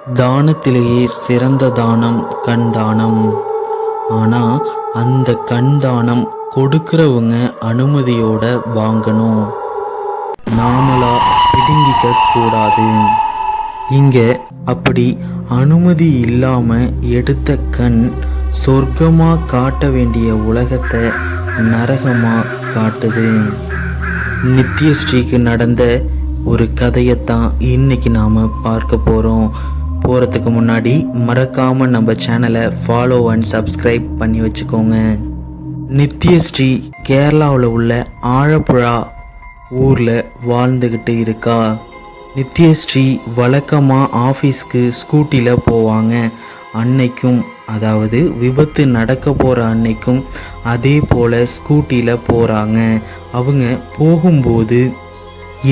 தானத்திலேயே சிறந்த தானம் கண் தானம். ஆனால் அந்த கண் தானம் கொடுக்கிறவங்க அனுமதியோட வாங்கணும், நாமளா பிடுங்கிக்க கூடாது. இங்கே அப்படி அனுமதி இல்லாமல் எடுத்த கண் சொர்க்கமாக காட்ட வேண்டிய உலகத்தை நரகமாக காட்டுது. நித்யஸ்ரீக்கு நடந்த ஒரு கதையைத்தான் இன்னைக்கு நாம் பார்க்க போகிறோம். போகிறதுக்கு முன்னாடி மறக்காமல் நம்ம சேனலை ஃபாலோ அண்ட் சப்ஸ்கிரைப் பண்ணி வச்சுக்கோங்க. நித்யஸ்ரீ கேரளாவில் உள்ள ஆழப்புழா ஊரில் வாழ்ந்துக்கிட்டு இருக்கா. நித்யஸ்ரீ வழக்கமாக ஆஃபீஸ்க்கு ஸ்கூட்டியில் போவாங்க. அன்னைக்கும், அதாவது விபத்து நடக்க போகிற அன்னைக்கும் அதே போல் ஸ்கூட்டியில் போகிறாங்க. அவங்க போகும்போது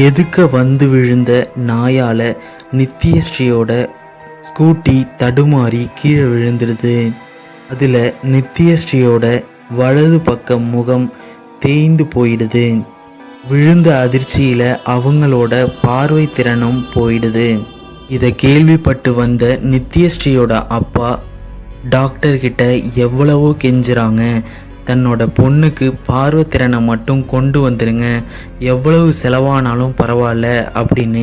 எதுக்க வந்து விழுந்த நாயால் நித்யஸ்ரீயோட ஸ்கூட்டி தடுமாறி கீழே விழுந்துடுது. அதில் நித்யஸ்ரீயோட வலது பக்க முகம் தேய்ந்து போயிடுது. விழுந்த அதிர்ச்சியில் அவங்களோட பார்வை திறனும் போயிடுது. இதை கேள்விப்பட்டு வந்த நித்யஸ்ரீயோட அப்பா டாக்டர்கிட்ட எவ்வளவோ கெஞ்சுறாங்க. தன்னோட பொண்ணுக்கு பார்வைத்திறனை மட்டும் கொண்டு வந்துடுங்க, எவ்வளவு செலவானாலும் பரவாயில்ல அப்படின்னு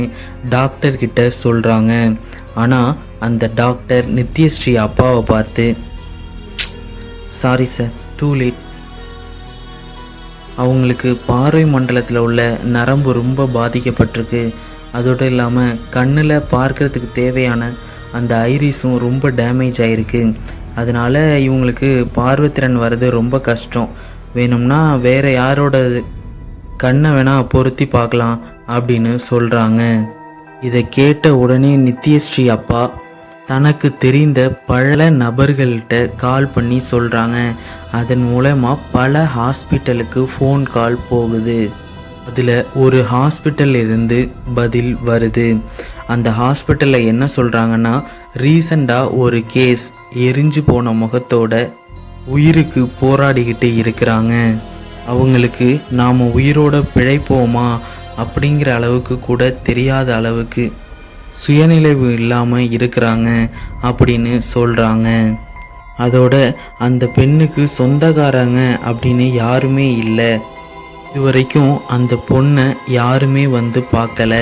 டாக்டர்கிட்ட சொல்கிறாங்க. ஆனால் அந்த டாக்டர் நித்யஸ்ரீ அப்பாவை பார்த்து, சாரி சார், டூ லேட். அவங்களுக்கு பார்வை மண்டலத்தில் உள்ள நரம்பு ரொம்ப பாதிக்கப்பட்டிருக்கு. அதோடு இல்லாமல் கண்ணில் பார்க்கறதுக்கு தேவையான அந்த ஐரிஸும் ரொம்ப டேமேஜ் ஆகிருக்கு. அதனால் இவங்களுக்கு பார்வைத்திறன் வர்றது ரொம்ப கஷ்டம். வேணும்னா வேறு யாரோட கண்ணை வேணால் பொருத்தி பார்க்கலாம் அப்படின்னு சொல்கிறாங்க. இதை கேட்ட உடனே நித்யஸ்ரீ அப்பா தனக்கு தெரிந்த பல நபர்கள்கிட்ட கால் பண்ணி சொல்கிறாங்க. அதன் மூலமாக பல ஹாஸ்பிட்டலுக்கு ஃபோன் கால் போகுது. அதில் ஒரு ஹாஸ்பிட்டல் இருந்து பதில் வருது. அந்த ஹாஸ்பிட்டலில் என்ன சொல்கிறாங்கன்னா, ரீசண்டாக ஒரு கேஸ் எரிஞ்சு போன முகத்தோட உயிருக்கு போராடிக்கிட்டு இருக்கிறாங்க. அவங்களுக்கு நாம் உயிரோட பிழைப்போமா அப்படிங்கிற அளவுக்கு கூட தெரியாத அளவுக்கு சுயநினைவு இல்லாமல் இருக்கிறாங்க அப்படின்னு சொல்கிறாங்க. அதோட அந்த பெண்ணுக்கு சொந்தக்காரங்க அப்படின்னு யாருமே இல்லை. இதுவரைக்கும் அந்த பொண்ணை யாருமே வந்து பார்க்கல.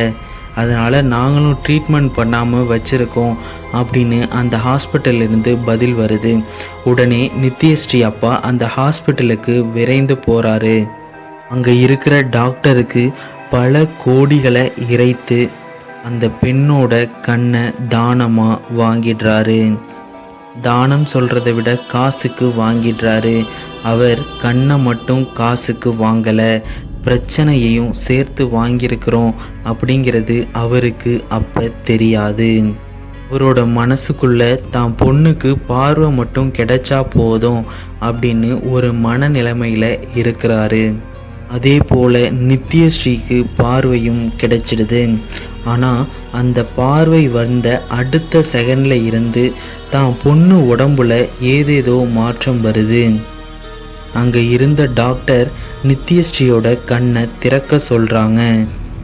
அதனால் நாங்களும் ட்ரீட்மெண்ட் பண்ணாமல் வச்சுருக்கோம் அப்படின்னு அந்த ஹாஸ்பிட்டல்லேருந்து பதில் வருது. உடனே நித்யஸ்ரீ அப்பா அந்த ஹாஸ்பிட்டலுக்கு விரைந்து போகிறாரு. அங்கே இருக்கிற டாக்டருக்கு பல கோடிகளை இறைத்து அந்த பெண்ணோட கண்ணை தானமாக வாங்கிடுறாரு. தானம் சொல்கிறத விட காசுக்கு வாங்கிடுறாரு. அவர் கண்ணை மட்டும் காசுக்கு வாங்கலை, பிரச்சனையையும் சேர்த்து வாங்கியிருக்கிறோம் அப்படிங்கிறது அவருக்கு அப்போ தெரியாது. அவரோட மனசுக்குள்ள தான் பொண்ணுக்கு பார்வை மட்டும் கிடைச்சா போதும் அப்படின்னு ஒரு மனநிலைமையில் இருக்கிறாரு. அதே போல் நித்யஸ்ரீக்கு பார்வையும் கிடைச்சிடுது. ஆனால் அந்த பார்வை வந்த அடுத்த செகண்டில் இருந்து தான் பொண்ணு உடம்புல ஏதேதோ மாற்றம் வருது. அங்கே இருந்த டாக்டர் நித்யஸ்ரீயோட கண்ணை திறக்க சொல்கிறாங்க.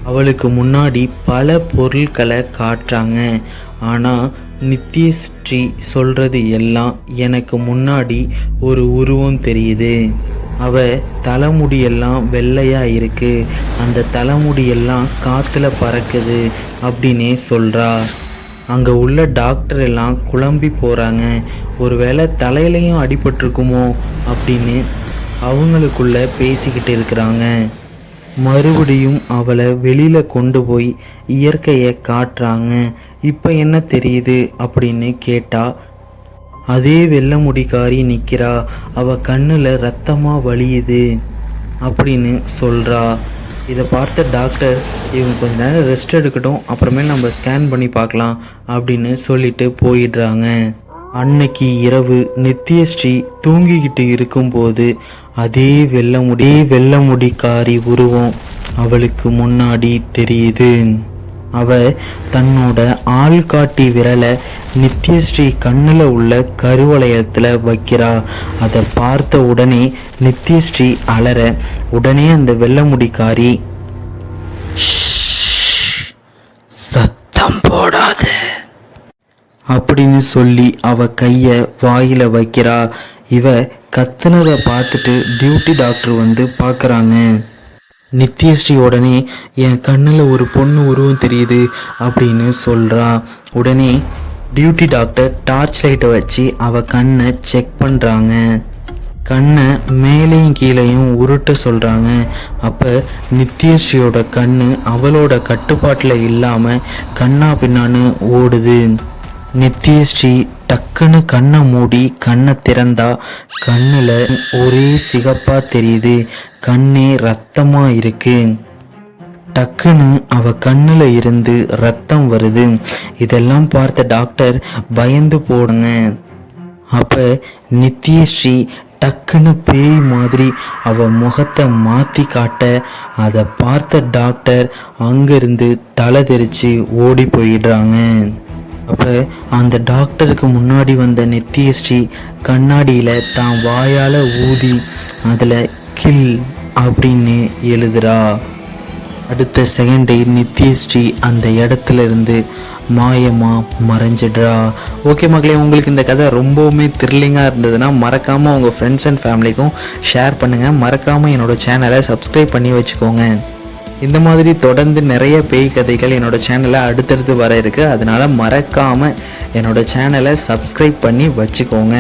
அவளுக்கு முன்னாடி பல பொருட்களை காட்டுறாங்க. ஆனால் நித்யஸ்ரீ சொல்கிறது எல்லாம், எனக்கு முன்னாடி ஒரு உருவம் தெரியுது, அவ தலைமுடியெல்லாம் வெள்ளையாக இருக்குது, அந்த தலைமுடியெல்லாம் காற்றுல பறக்குது அப்படின்னே சொல்கிறா. அங்கே உள்ள டாக்டர் எல்லாம் குழம்பி போகிறாங்க. ஒருவேளை தலையிலையும் அடிபட்டிருக்குமோ அப்படின்னு அவங்களுக்குள்ள பேசிக்கிட்டு இருக்கிறாங்க. மறுபடியும் அவளை வெளியில் கொண்டு போய் இயற்கையை காட்டுறாங்க. இப்போ என்ன தெரியுது அப்படின்னு கேட்டால், அதே வெள்ளை முடிக்காரி நிற்கிறா, அவள் கண்ணில் ரத்தமாக வலியுது அப்படின்னு சொல்கிறா. இதை பார்த்த டாக்டர், இவங்க கொஞ்ச நேரம் ரெஸ்ட் எடுக்கட்டும், அப்புறமேல் நம்ம ஸ்கேன் பண்ணி பார்க்கலாம் அப்படின்னு சொல்லிட்டு போயிடுறாங்க. அன்னைக்கு இரவு நித்யஸ்ரீ தூங்கிக்கிட்டு இருக்கும்போது அதே வெள்ளை முடிக்காரி உருவம் அவளுக்கு முன்னாடி தெரியுது. அவ தன்னோட ஆள்காட்டி விரலை நித்யஸ்ரீ கண்ணில் உள்ள கருவளையத்தில் வைக்கிறா. அதை பார்த்த உடனே நித்யஸ்ரீ அலற, உடனே அந்த வெள்ளமுடிக்காரி, சத்தம் போடாத அப்படின்னு சொல்லி அவ கைய வாயில வைக்கிறா. இவ கத்துனதை பார்த்துட்டு டியூட்டி டாக்டர் வந்து பார்க்குறாங்க. நித்யஸ்ரீ உடனே என் கண்ணில் ஒரு பொண்ணு உருவம் தெரியுது அப்படின்னு சொல்கிறா. உடனே டியூட்டி டாக்டர் டார்ச் லைட்டை வச்சு அவ கண்ணை செக் பண்ணுறாங்க. கண்ணை மேலேயும் கீழேயும் உருட்ட சொல்கிறாங்க. அப்போ நித்யஸ்ரீயோட கண்ணு அவளோட கட்டுப்பாட்டில் இல்லாமல் கண்ணா பின்னான்னு ஓடுது. நித்யஸ்ரீ டக்குன்னு கண்ணை மூடி கண்ணை திறந்தா கண்ணில் ஒரே சிகப்பா தெரியுது. கண்ணே ரத்தமாக இருக்கு. டக்குன்னு அவ கண்ணில் இருந்து ரத்தம் வருது. இதெல்லாம் பார்த்த டாக்டர் பயந்து போடுங்க. அப்போ நித்யஸ்ரீ டக்குன்னு பேய் மாதிரி அவ முகத்தை மாற்றி காட்ட அதை பார்த்த டாக்டர் அங்கிருந்து தலை தெரிச்சு ஓடி போயிடுறாங்க. அப்போ அந்த டாக்டருக்கு முன்னாடி வந்த நித்யஸ்ரீ கண்ணாடியில் தான் வாயால் ஊதி அதில் கில் அப்படின்னு எழுதுறா. அடுத்த செகண்டே நித்யஸ்ரீ அந்த இடத்துல இருந்து மாயமாக மறைஞ்சிடுறா. ஓகே மக்களே, உங்களுக்கு இந்த கதை ரொம்பவுமே த்ரில்லிங்காக இருந்ததுன்னா மறக்காமல் உங்கள் ஃப்ரெண்ட்ஸ் அண்ட் ஃபேமிலிக்கும் ஷேர் பண்ணுங்கள். மறக்காமல் என்னோடய சேனலை சப்ஸ்கிரைப் பண்ணி வச்சுக்கோங்க. இந்த மாதிரி தொடர்ந்து நிறைய பேய் கதைகள் என்னோடய சேனலில் அடுத்தடுத்து வர இருக்குது. அதனால் மறக்காமல் என்னோடய சேனலை சப்ஸ்கிரைப் பண்ணி வச்சுக்கோங்க.